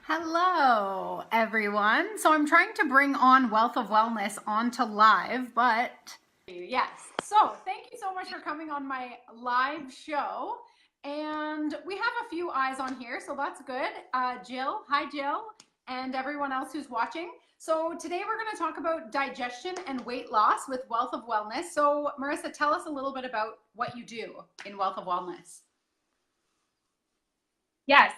Hello, everyone. So I'm trying to bring on Wealth of Wellness onto live, but yes. So thank you so much for coming on my live show. And we have a few eyes on here, so that's good. Jill, hi Jill, and everyone else who's watching. So today we're going to talk about digestion and weight loss with Wealth of Wellness. So Marissa, tell us a little bit about what you do in Wealth of Wellness. Yes.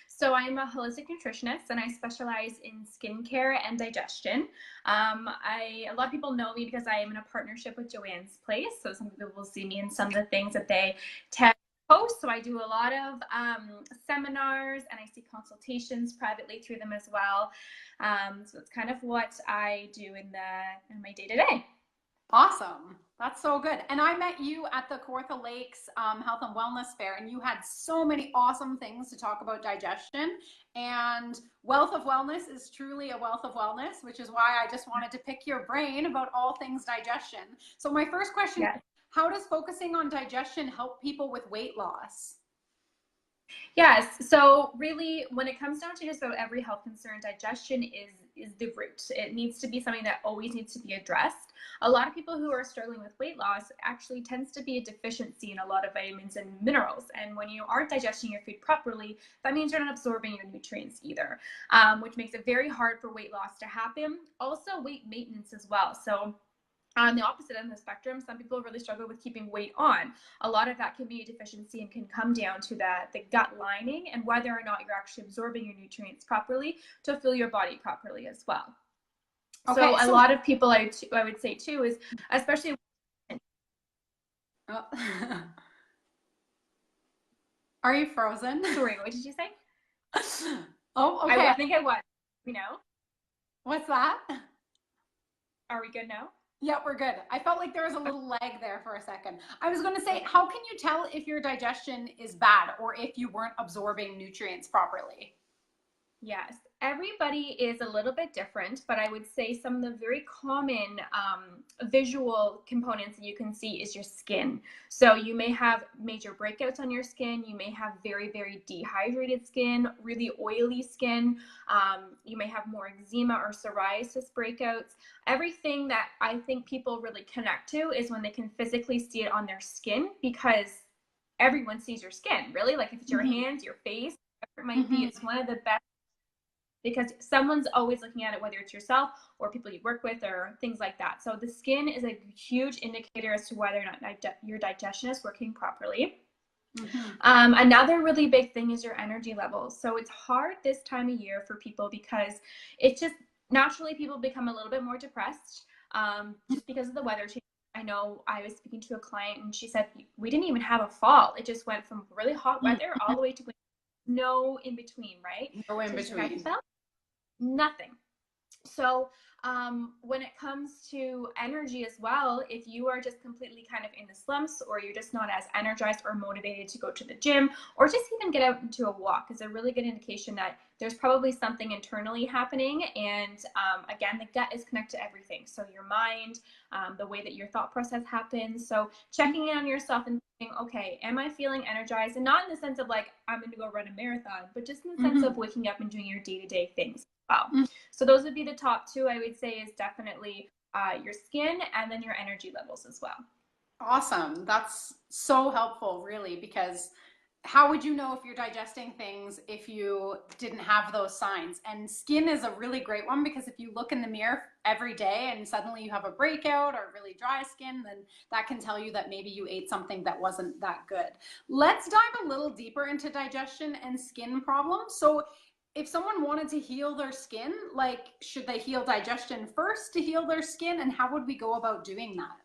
So I'm a holistic nutritionist and I specialize in skincare and digestion. A lot of people know me because I am in a partnership with Joanne's Place. So some people will see me in some of the things that they tend to post. So I do a lot of seminars and I see consultations privately through them as well. So it's kind of what I do in my day to day. Awesome. That's so good. And I met you at the Kawartha Lakes Health and Wellness Fair, and you had so many awesome things to talk about digestion. And Wealth of Wellness is truly a wealth of wellness, which is why I just wanted to pick your brain about all things digestion. So my first question is, how does focusing on digestion help people with weight loss? Yes. So really, when it comes down to just about every health concern, digestion is the root. It needs to be something that always needs to be addressed. A lot of people who are struggling with weight loss actually tends to be a deficiency in a lot of vitamins and minerals. And when you aren't digesting your food properly, that means you're not absorbing your nutrients either, which makes it very hard for weight loss to happen. Also, weight maintenance as well. So on the opposite end of the spectrum, some people really struggle with keeping weight on. A lot of that can be a deficiency and can come down to the gut lining and whether or not you're actually absorbing your nutrients properly to fill your body properly as well. Okay, so a lot of people, I would say too, is especially. Oh. Are you frozen? Sorry, what did you say? Oh, okay. I think I was. What's that? Are we good now? Yeah, we're good. I felt like there was a little lag there for a second. I was going to say, how can you tell if your digestion is bad or if you weren't absorbing nutrients properly? Yes, everybody is a little bit different, but I would say some of the very common visual components that you can see is your skin. So you may have major breakouts on your skin. You may have very, very dehydrated skin, really oily skin. You may have more eczema or psoriasis breakouts. Everything that I think people really connect to is when they can physically see it on their skin, because everyone sees your skin, really. Like if it's your hands, your face, whatever it might be, it's one of the best, because someone's always looking at it, whether it's yourself or people you work with or things like that. So the skin is a huge indicator as to whether or not your digestion is working properly. Another really big thing is your energy levels. So it's hard this time of year for people because it's just naturally people become a little bit more depressed just because of the weather change. I know I was speaking to a client and she said, we didn't even have a fall. It just went from really hot weather all the way to no in between, right? No in between. Nothing. So when it comes to energy as well, if you are just completely kind of in the slumps, or you're just not as energized or motivated to go to the gym or just even get out into a walk, is a really good indication that there's probably something internally happening. And again, the gut is connected to everything. So your mind, the way that your thought process happens. So checking in on yourself and thinking, okay, am I feeling energized? And not in the sense of like, I'm going to go run a marathon, but just in the sense of waking up and doing your day-to-day things. Wow. So those would be the top two, I would say, is definitely your skin and then your energy levels as well. Awesome. That's so helpful, really, because how would you know if you're digesting things if you didn't have those signs? And skin is a really great one, because if you look in the mirror every day and suddenly you have a breakout or really dry skin, then that can tell you that maybe you ate something that wasn't that good. Let's dive a little deeper into digestion and skin problems. So if someone wanted to heal their skin, like, should they heal digestion first to heal their skin? And how would we go about doing that?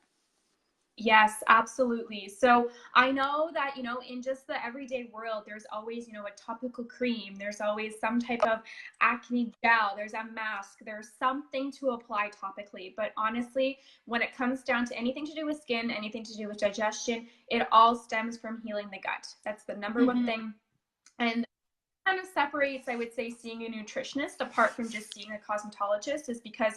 Yes, absolutely. So I know that, in just the everyday world, there's always, a topical cream. There's always some type of acne gel. There's a mask. There's something to apply topically. But honestly, when it comes down to anything to do with skin, anything to do with digestion, it all stems from healing the gut. That's the number one thing. And kind of separates, I would say, seeing a nutritionist apart from just seeing a cosmetologist is because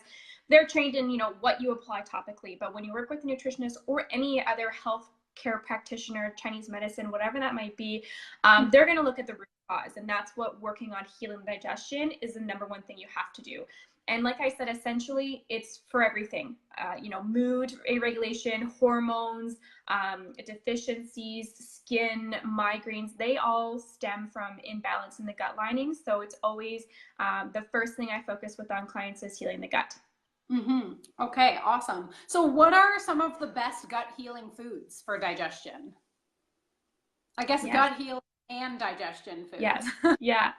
they're trained in, what you apply topically. But when you work with a nutritionist or any other health care practitioner, Chinese medicine, whatever that might be, they're going to look at the root cause. And that's what working on healing digestion is the number one thing you have to do. And like I said, essentially, it's for everything, mood regulation, hormones, deficiencies, skin, migraines, they all stem from imbalance in the gut lining. So it's always the first thing I focus with on clients is healing the gut. Okay, awesome. So what are some of the best gut healing foods for digestion? I guess gut healing and digestion foods. Yes. Yeah.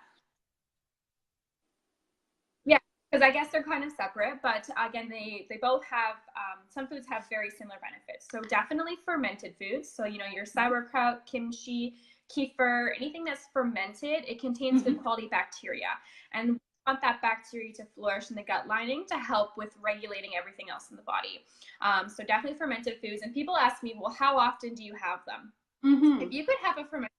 Yeah, because I guess they're kind of separate, but again, they both have, some foods have very similar benefits. So definitely fermented foods. So, your sauerkraut, kimchi, kefir, anything that's fermented, it contains good quality bacteria. And we want that bacteria to flourish in the gut lining to help with regulating everything else in the body. So definitely fermented foods. And people ask me, well, how often do you have them? If you could have a fermented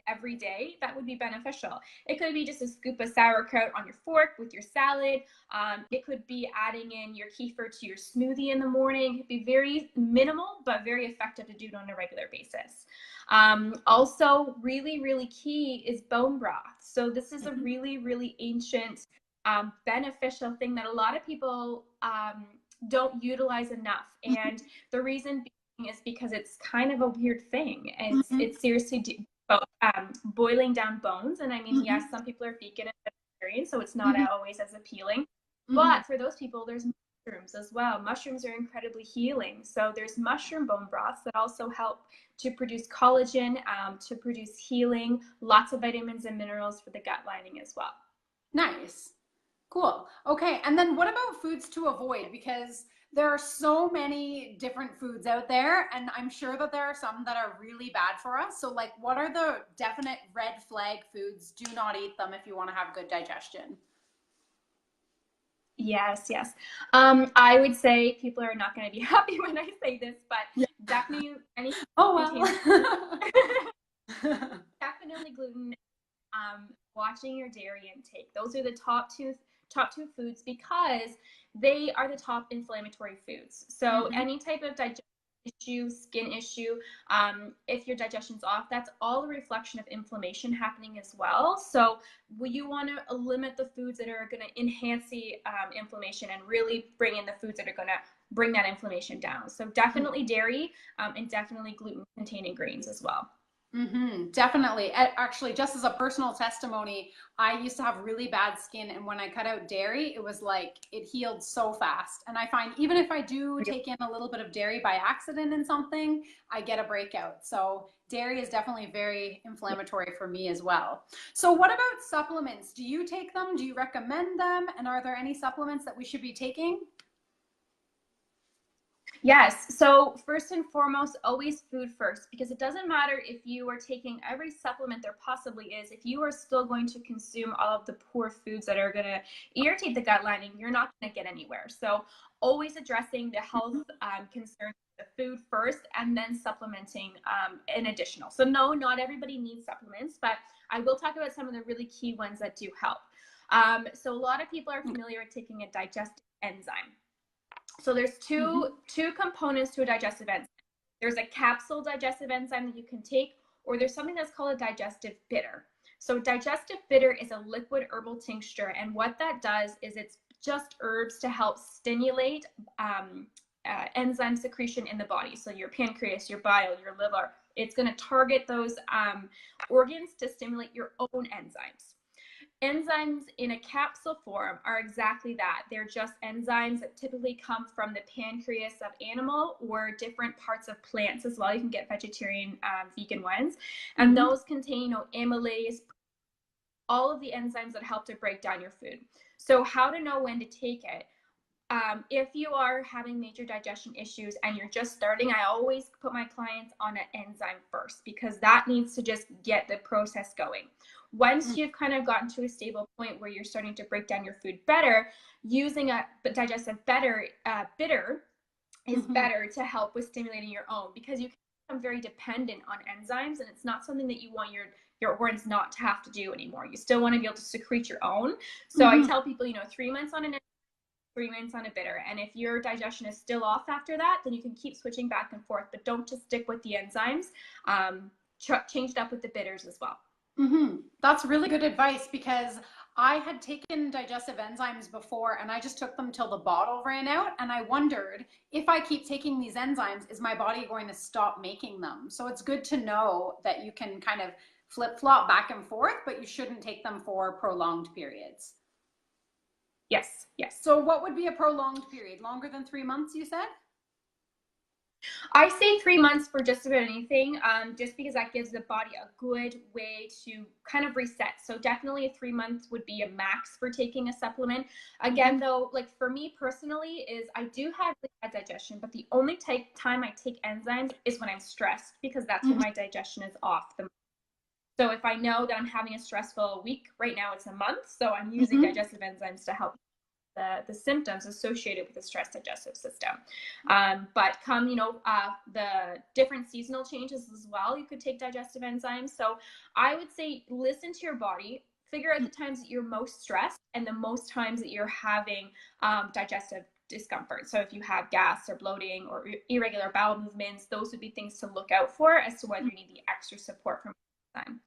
every day, that would be beneficial. It could be just a scoop of sauerkraut on your fork with your salad. It could be adding in your kefir to your smoothie in the morning. It could be very minimal, but very effective to do it on a regular basis. Also, really, really key is bone broth. So this is a really, really ancient, beneficial thing that a lot of people don't utilize enough. And the reason being is because it's kind of a weird thing. And it's seriously boiling down bones. And I mean, yes, some people are vegan and vegetarian, so it's not always as appealing. But for those people, there's mushrooms as well. Mushrooms are incredibly healing. So there's mushroom bone broths that also help to produce collagen, to produce healing, lots of vitamins and minerals for the gut lining as well. Nice. Cool. Okay. And then what about foods to avoid? Because there are so many different foods out there, and I'm sure that there are some that are really bad for us. So like, what are the definite red flag foods? Do not eat them if you want to have good digestion. Yes, yes. I would say people are not going to be happy when I say this, but definitely any definitely gluten. Watching your dairy intake. Those are the top two foods because they are the top inflammatory foods. So any type of digestion issue, skin issue, if your digestion's off, that's all a reflection of inflammation happening as well. So you want to limit the foods that are going to enhance the inflammation and really bring in the foods that are going to bring that inflammation down. So definitely dairy and definitely gluten containing grains as well. Definitely. Actually, just as a personal testimony, I used to have really bad skin, and when I cut out dairy, it was like it healed so fast. And I find even if I do take in a little bit of dairy by accident in something, I get a breakout. So dairy is definitely very inflammatory for me as well. So what about supplements? Do you take them? Do you recommend them? And are there any supplements that we should be taking? Yes. So first and foremost, always food first, because it doesn't matter if you are taking every supplement there possibly is. If you are still going to consume all of the poor foods that are going to irritate the gut lining, you're not going to get anywhere. So always addressing the health concerns of the food first, and then supplementing an additional. So no, not everybody needs supplements, but I will talk about some of the really key ones that do help. So a lot of people are familiar with taking a digestive enzyme. So there's two components to a digestive enzyme. There's a capsule digestive enzyme that you can take, or there's something that's called a digestive bitter. So digestive bitter is a liquid herbal tincture, and what that does is it's just herbs to help stimulate enzyme secretion in the body. So your pancreas, your bile, your liver, it's going to target those organs to stimulate your own enzymes. Enzymes in a capsule form are exactly that. They're just enzymes that typically come from the pancreas of animal or different parts of plants as well. You can get vegetarian, vegan ones. And those contain amylase, all of the enzymes that help to break down your food. So how to know when to take it? If you are having major digestion issues and you're just starting, I always put my clients on an enzyme first, because that needs to just get the process going. Once you've kind of gotten to a stable point where you're starting to break down your food better, using a digestive bitter is better to help with stimulating your own, because you can become very dependent on enzymes, and it's not something that you want your organs not to have to do anymore. You still want to be able to secrete your own. So I tell people, 3 months on an enzyme, 3 minutes on a bitter. And if your digestion is still off after that, then you can keep switching back and forth, but don't just stick with the enzymes. Change it up with the bitters as well. That's really good advice, because I had taken digestive enzymes before and I just took them till the bottle ran out. And I wondered, if I keep taking these enzymes, is my body going to stop making them? So it's good to know that you can kind of flip flop back and forth, but you shouldn't take them for prolonged periods. Yes, yes. So what would be a prolonged period? Longer than 3 months, you said? I say 3 months for just about anything, just because that gives the body a good way to kind of reset. So definitely 3 months would be a max for taking a supplement. Again, though, like for me personally, is I do have bad digestion, but the only time I take enzymes is when I'm stressed, because that's when my digestion is off the most. So if I know that I'm having a stressful week, right now it's a month, so I'm using digestive enzymes to help the symptoms associated with the stress digestive system. But come, the different seasonal changes as well, you could take digestive enzymes. So I would say listen to your body, figure out the times that you're most stressed and the most times that you're having digestive discomfort. So if you have gas or bloating or irregular bowel movements, those would be things to look out for as to whether you need the extra support from enzyme.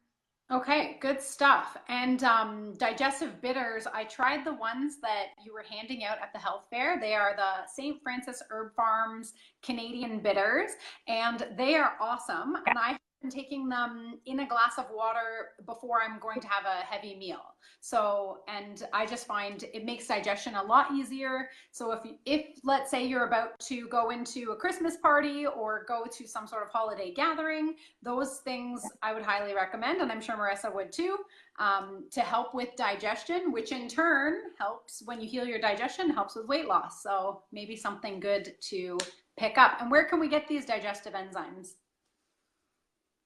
Okay, good stuff. And digestive bitters, I tried the ones that you were handing out at the health fair. They are the St. Francis Herb Farms Canadian bitters, and they are awesome. And I have been taking them in a glass of water before I'm going to have a heavy meal. So, and I just find it makes digestion a lot easier. So if let's say you're about to go into a Christmas party or go to some sort of holiday gathering, those things I would highly recommend, and I'm sure Marissa would too, to help with digestion, which in turn helps, when you heal your digestion, helps with weight loss. So maybe something good to pick up. And where can we get these digestive enzymes?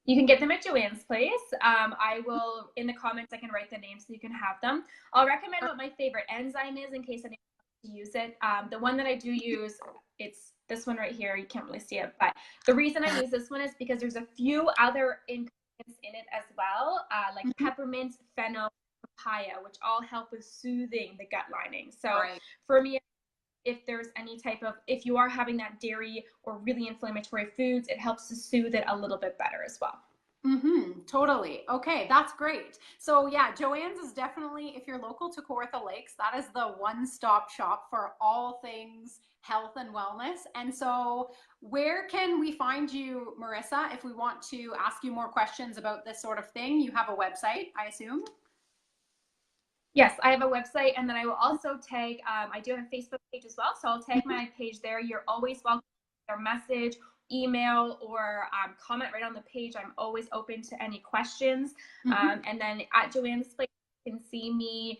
You can get them at Joanne's place. I will, in the comments, I can write the name so you can have them. I'll recommend what my favorite enzyme is in case anyone wants to use it. The one that I do use, it's this one right here. You can't really see it, but the reason I use this one is because there's a few other ingredients in it as well, like peppermint, fennel, papaya, which all help with soothing the gut lining. So for me, if there's any type of, if you are having that dairy or really inflammatory foods, it helps to soothe it a little bit better as well. Totally. Okay, that's great. So yeah, Joanne's is definitely, if you're local to Kawartha Lakes, that is the one-stop shop for all things health and wellness. And so where can we find you, Marissa, if we want to ask you more questions about this sort of thing? You have a website, I assume? Yes, I have a website, and then I will also tag, I do have a Facebook page as well, so I'll tag my page there. You're always welcome to their message, email, or comment right on the page. I'm always open to any questions. And then at Joanne's place, you can see me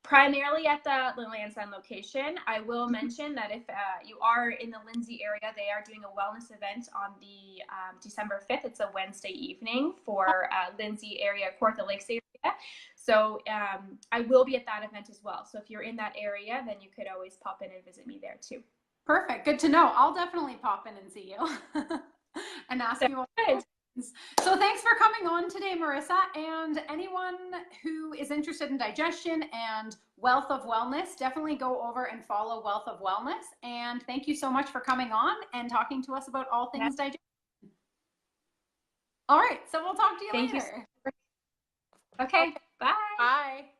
primarily at the Lansdowne location. I will mention that if you are in the Lindsay area, they are doing a wellness event on the December 5th. It's a Wednesday evening for Lindsay area, Kawartha Lakes area. So I will be at that event as well. So if you're in that area, then you could always pop in and visit me there too. Perfect. Good to know. I'll definitely pop in and see you and ask you all questions. So thanks for coming on today, Marissa. And anyone who is interested in digestion and Wealth of Wellness, definitely go over and follow Wealth of Wellness. And thank you so much for coming on and talking to us about all things digestion. All right. So we'll talk to you later. Okay. Bye. Bye.